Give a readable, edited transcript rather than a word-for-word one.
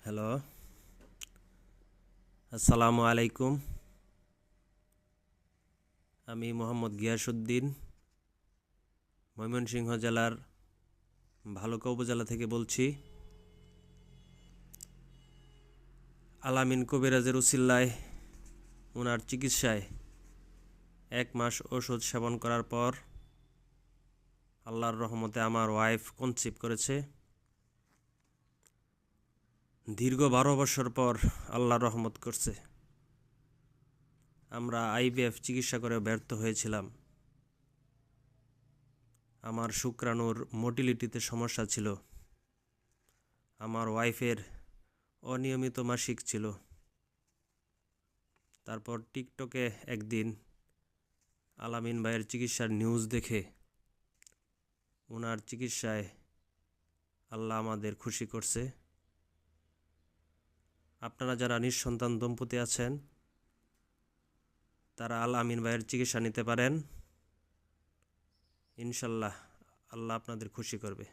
Hello, আসসালামু আলাইকুম। আমি মোহাম্মদ গিয়াসউদ্দিন, ময়মনসিংহ জেলার ভালুকা উপজেলা থেকে বলছি। আলামিন কবিরাজের উসিল্লায় ওনার চিকিৎসায় 1 মাস ওষুধ সেবন করার পর আল্লাহর রহমতে আমার ওয়াইফ কনসিভ করেছে। দীর্ঘ 12 বছর পর আল্লাহর রহমত করছে। আমরা আইভিএফ চিকিৎসা করে ব্যর্থ হয়েছিলাম। আমার শুক্রাণুর মোটিলিটিতে সমস্যা ছিল। আমার ওয়াইফের অনিয়মিত মাসিক ছিল। তারপর টিকটকে একদিন আলামিন ভাইয়ের চিকিৎসার নিউজ দেখে ওনার চিকিৎসায় আল্লাহ আমাদের খুশি করছে। আপনারা যারা নিঃসন্তান দম্পতি আছেন তারা আলামিন ভাইয়ের চিকিৎসা নিতে পারেন। ইনশাল্লাহ আল্লাহ আপনাদের খুশি করবে।